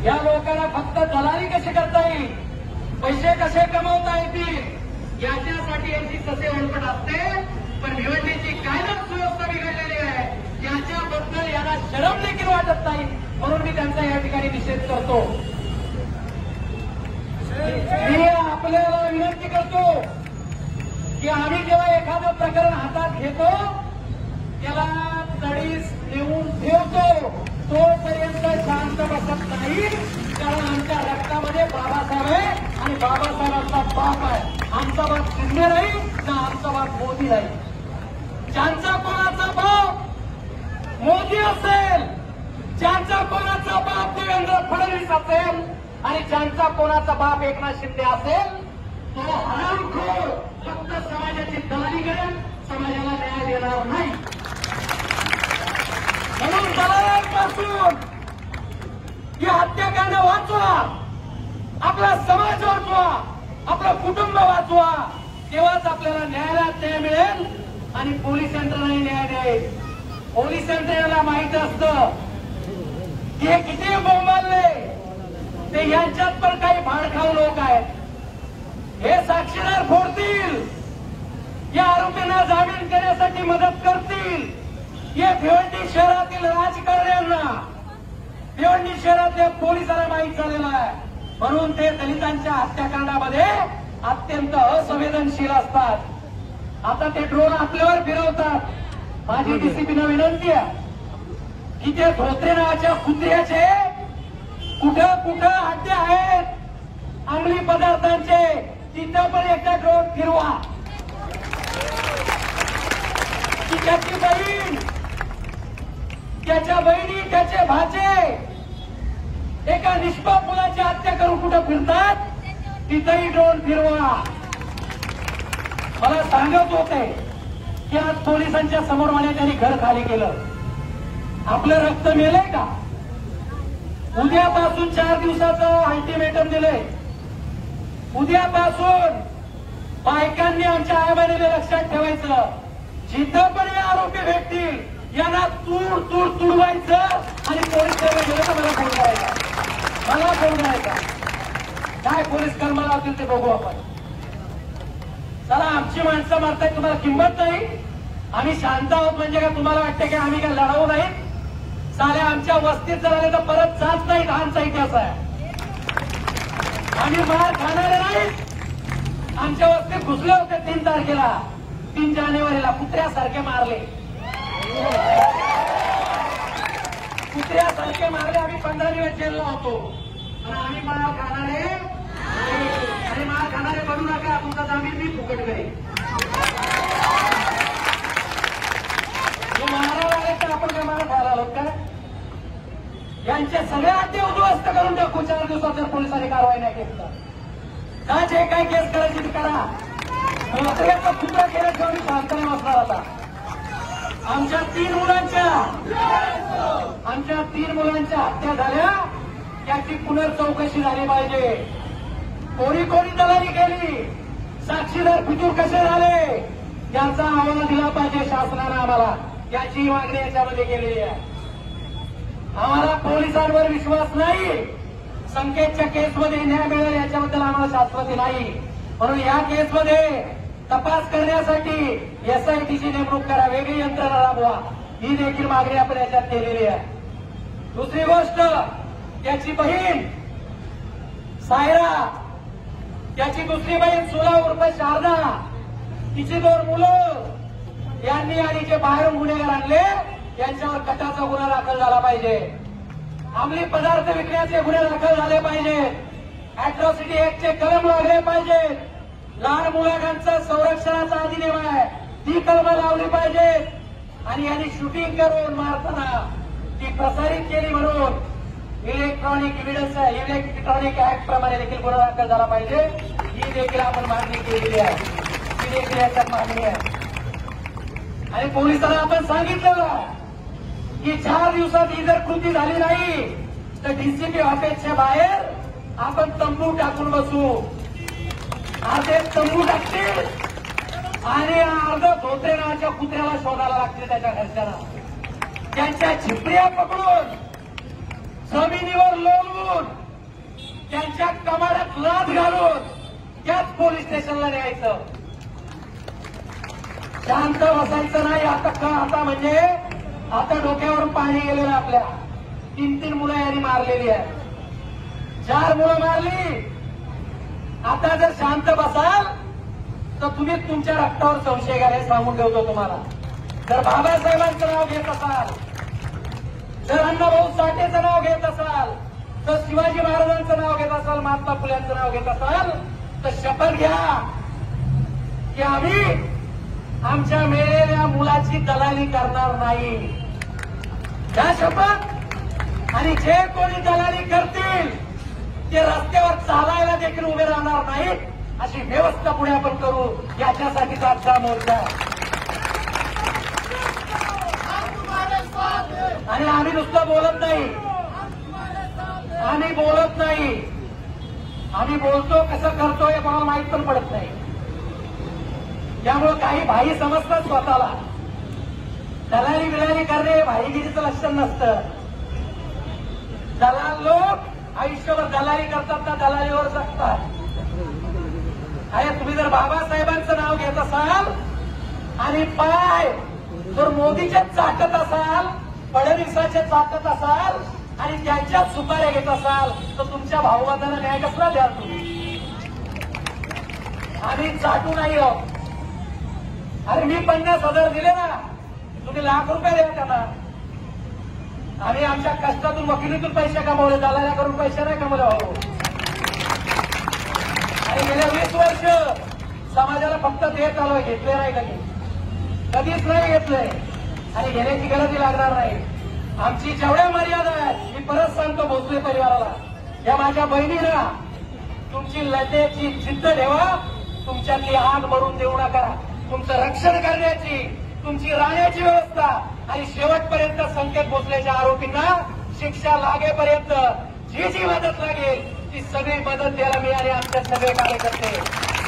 या लोकांना फक्त दलाली कशी करता येईल, पैसे कसे कमवता येतील याच्यासाठी यांची ससे वळपट असते. पण भिवंडीची कायमच सुव्यवस्था बिघडलेली आहे, याच्याबद्दल यांना शरम देखील वाटत नाही. म्हणून मी त्यांचा या ठिकाणी निषेध करतो. मी आपल्याला विनंती करतो की आम्ही जेव्हा एखादं प्रकरण हातात घेतो त्याला तडीस नेऊन ठेवतो, तोपर्यंत शांत बसत नाही. कारण आमच्या रक्तामध्ये बाबासाहेब आहे आणि बाबासाहेबांचा बाप आहे. आमचा बाप शिंदे नाही ना आमचा बाप मोदी नाही. ज्यांचा कोणाचा बाप मोदी असेल, ज्यांचा कोणाचा बाप देवेंद्र फडणवीस असेल आणि ज्यांचा कोणाचा बाप एकनाथ शिंदे असेल, तो हरामखोर फक्त समाजाची दलाली करेल, समाजाला न्याय देणार नाही. म्हणून दलालांपासून ही हत्याकांड वाचवा, आपला समाज वाचवा, आपलं कुटुंब वाचवा. तेव्हाच आपल्याला न्यायालयात न्याय मिळेल आणि पोलीस यंत्रणाही न्याय देईल. पोलीस यंत्रणेला माहित असतं की हे किती बोंबालले, ते यांच्यात पण काही भाडखाऊ लोक आहेत. हे साक्षीदार फोडतील, या आरोपींना जामीन करण्यासाठी मदत करतील. हे भिवंडी शहरातील राजकारण्यांना, भिवंडी शहरातल्या पोलिसांना माहीत झालेलं आहे. म्हणून ते दलितांच्या हत्याकांडामध्ये अत्यंत असंवेदनशील असतात. आता ते ड्रोन आपल्यावर फिरवतात. माझी डीसीपीनं विनंती आहे की ते धोत्रे नावाच्या कुत्र्याचे कुठं कुठं हत्या आहेत अंमली पदार्थांचे, तिथं पण एकदा ड्रोन फिरवा. की त्याची बहीण, त्याच्या बहिणी, त्याचे भाचे एका निष्पाप मुलाची हत्या करून कुठं फिरतात, तिथंही ड्रोन फिरवा. मला सांगत होते की आज पोलिसांच्या समोर म्हणे त्यांनी घर खाली केलं. आपलं रक्त मिळेल का? उद्यापासून 4 दिवसाचं अल्टिमेटम दिलंय. उद्यापासून बायकांनी आमच्या आईबाईने लक्षात ठेवायचं, जिथं पण हे आरोपी भेटतील यांना तुडवायचं आणि पोलीस स्टेशनला गेलं तर मला फोन करायचा, मला फोन करायचा. काय पोलीस कर्म लावतील ते बघू आपण. चला, आमची माणसं मारताय, तुम्हाला किंमत नाही. आम्ही शांत आहोत म्हणजे का तुम्हाला वाटतं की आम्ही काय लढवू नाही? साल्या आमच्या वस्तीत जर आले तर परत जात नाहीत, हा आमचा इतिहास आहे. आम्ही मार खाणारे नाही. आमच्या वस्तीत घुसले होते 3 तारखेला, 3 जानेवारीला कुत्र्यासारखे मारले, कुत्र्यासारखे मारले. आम्ही 15 दिवस जेलला होतो आणि आम्ही मार खाणारे आणि मार खाणारे बनू नका. तुमचा जामीन मी फुकट करेन. मारायला आले तर आपण काय मार खायला आलो का? यांचे सगळे अड्डे उद्ध्वस्त करून टाकू 4 दिवसात जर पोलिसांनी कारवाई नाही केली तर. का जे काय केस करायची ती करा. कुत्र्याचा कुत्रा केल्याशिवाय मी शांत नाही बसणार. आता आमच्या 3 मुलांच्या हत्या झाल्या, त्याची पुनर्चौकशी झाली पाहिजे. कोणी कोणी दलाली केली, साक्षीदार फितूर कसे झाले, याचा अहवाल दिला पाहिजे शासनानं आम्हाला. याची मागणी याच्यामध्ये केलेली आहे. आम्हाला पोलिसांवर विश्वास नाही. संकेतच्या केसमध्ये न्याय मिळेल याच्याबद्दल आम्हाला शाश्वती नाही. म्हणून या केसमध्ये तपास करण्यासाठी एसआयटीची नेमणूक करा, वेगळी यंत्रणा राबवा, ही देखील मागणी आपण याच्यात केलेली आहे. दुसरी गोष्ट, त्याची बहीण सायरा, त्याची दुसरी बहीण सुला उर्फ शारदा, तिची 2 मुलं यांनी आणि जे बाहेरून गुन्हेगार आणले यांच्यावर कटाचा गुन्हा दाखल झाला पाहिजे. अंमली पदार्थ विकण्याचे गुन्हे दाखल झाले पाहिजेत. अॅट्रॉसिटी ऍक्टचे कलम लावले पाहिजेत. लहान मुलांचा संरक्षणाचा अधिनियम आहे, ती कलमं लावली पाहिजेत. आणि यांनी शूटिंग करून मारताना ती प्रसारित केली म्हणून इलेक्ट्रॉनिक एव्हिडन्स इलेक्ट्रॉनिक ऍक्ट प्रमाणे देखील गुन्हा दाखल झाला पाहिजे. ही देखील आपण मागणी केलेली आहे. ही देखील याच्यात मागणी आहे. आणि पोलिसांना आपण सांगितलं की 4 दिवसात ही जर कृती झाली नाही तर डीसीपी ऑफिसच्या बाहेर आपण तंबू टाकून बसू. अर्धे तंबू टाकतील आणि अर्ध धोत्रे नावाच्या कुत्र्याला शोधायला लागतील त्याच्या घरच्याला. त्यांच्या झिपऱ्या पकडून जमिनीवर लोळवून त्यांच्या कमाडात लाथ घालून त्याच पोलीस स्टेशनला न्यायचं. शांत बसायचं नाही. आता म्हणजे आता डोक्यावरून पाणी गेलेलं आपल्या. 3 मुलं यांनी मारलेली आहेत. 4 मुलं मारली. आता जर शांत बसाल तर तुम्ही तुमच्या रक्तावर संशय घ्याल हे सांगून ठेवतो तुम्हाला. जर बाबासाहेबांचं नाव घेत असाल, जर अण्णाभाऊ साठेचं नाव घेत असाल, तर शिवाजी महाराजांचं नाव घेत असाल, महात्मा फुल्यांचं नाव घेत असाल, तर शपथ घ्या की आम्ही आमच्या मेलेल्या मुलाची दलाली करणार नाही. त्या शपथ. आणि जे कोणी दलाली करतील ते रस्त्यावर चालायला देखील उभे राहणार नाहीत. अशी व्यवस्था पुढे आपण करू. याच्यासाठीचा आजचा मोर्चा. आणि आम्ही नुसतं बोलत नाही. आम्ही बोलत नाही. आम्ही बोलतो कसं करतो हे कोणाला माहीत पण पडत नाही. त्यामुळे काही भाई समजतात स्वतःला. दलाली बिलाली करणे भाईगिरीचं लक्षण नसतं. दलाल लोक आयुष्यभर दलाली करतात ना दलालीवर जगतात. अरे तुम्ही जर बाबासाहेबांचं नाव घेत असाल आणि पाय जर मोदीचे चाटत असाल, फडणवीसाचे चाटत असाल आणि त्यांच्या सुपाऱ्या घेत असाल तर तुमच्या भाऊबंधांना न्याय कसला द्याल तुम्ही? आम्ही चाटू नाही आहोत. अरे मी 50,000 दिले ना, तुम्ही ₹1,00,000 द्या त्यांना. आम्ही आमच्या कष्टातून वकिलीतून पैसे कमवले, दलाल्या करून पैसे नाही कमवले भाऊ. आणि गेल्या 20 वर्ष समाजाला फक्त देत आलोय, घेतले नाही कधीच नाही घेतलंय आणि घेण्याची गरजही लागणार नाही. आमची जेवढ्या मर्यादा आहेत मी परत सांगतो भोसले परिवाराला, या माझ्या बहिणीला तुमची लढण्याची जिद्द ठेवा. तुमच्यातली आग मरून देऊ नका. तुमचं रक्षण करण्याची, तुमची राहण्याची व्यवस्था आणि शेवटपर्यंत संकेत भोसलेच्या आरोपींना शिक्षा लागेपर्यंत जी मदत लागेल ती सगळी मदत द्यायला मी आणि आमचे सगळे कार्यकर्ते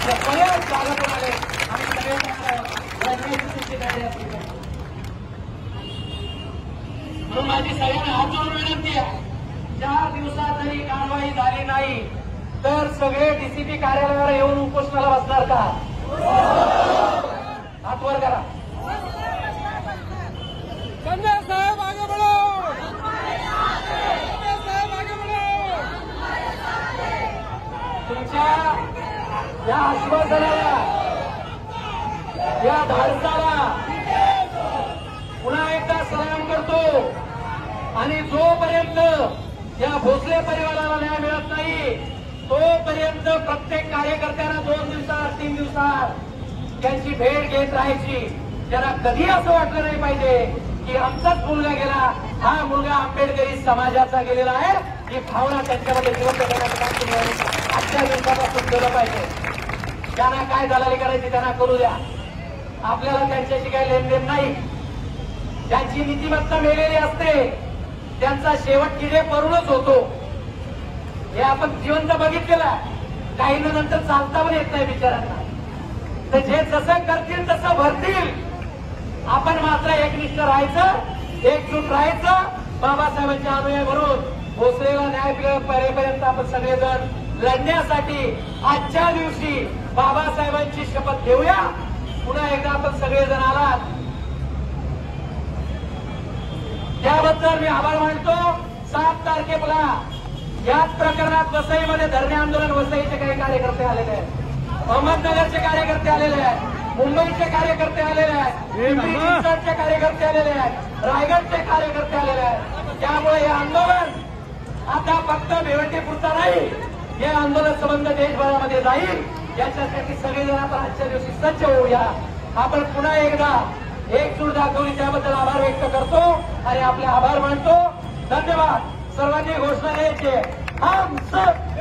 सगळ्यात जागून आले. आम्ही सगळे तुमची तयारी असली म्हणून माझी सगळ्यांना हात जोडून विनंती आहे. 4 दिवसात जरी कारवाई झाली नाही तर सगळे डीसीपी कार्यालयावर येऊन उपोषणाला बसणार का? हात वर करा. संजय साहेब आगे बढ़ो. संजय साहेब आगे बढ़ो. तुमच्या या आश्वासनाला, या धाडसाला पुन्हा एकदा सलाम करतो. आणि जोपर्यंत या भोसले परिवाराला न्याय मिळत नाही तोपर्यंत प्रत्येक कार्यकर्त्यांना 2 दिवसात 3 दिवसात त्यांची भेट घेत राहायची. त्यांना कधी असं वाटलं नाही पाहिजे की आमचाच मुलगा गेला, हा मुलगा आंबेडकरी समाजाचा गेलेला आहे, ही भावना त्यांच्यामध्ये जिवंत करण्याचं काम तुम्ही आजच्या दिवसापासून केलं पाहिजे. त्यांना काय दलाली करायची त्यांना करू द्या. आपल्याला त्यांच्याशी काही लेनदेन नाही. ज्यांची नीतिमत्ता मेलेली असते त्यांचा शेवट किडे परूनच होतो. हे आपण जिवंत बघितलेलं. काहींना नंतर चालता पण येत नाही बिचारांना. तर जे जसं करतील तसं भरतील. आपण मात्र एकनिष्ठ राहायचं, एकजूट राहायचं. बाबासाहेबांच्या अनुयायी म्हणून भोसलेला न्याय मिळेपर्यंत आपण सगळेजण लढण्यासाठी आजच्या दिवशी बाबासाहेबांची शपथ घेऊया. पुन्हा एकदा आपण सगळेजण आलात त्याबद्दल मी आभार मानतो. 7 तारखेला याच प्रकरणात वसईमध्ये धरणे आंदोलन, वसईचे काही कार्यकर्ते आलेले आहेत, अहमदनगरचे कार्यकर्ते आलेले आहेत, मुंबईचे कार्यकर्ते आलेले आहेत, पिंपरी चिंचवडचे कार्यकर्ते आलेले आहेत, रायगडचे कार्यकर्ते आलेले आहेत. त्यामुळे हे आंदोलन आता फक्त भिवंडीपुरता नाही, हे आंदोलन संबंध देशभरामध्ये जाईल. याच्यासाठी सगळेजण आपण आजच्या दिवशी सज्ज होऊया. आपण पुन्हा एकदा एकजूट दाखवली त्याबद्दल आभार व्यक्त करतो आणि आपले आभार मानतो. धन्यवाद. सर्वांनी घोषणा द्यायची. हम सब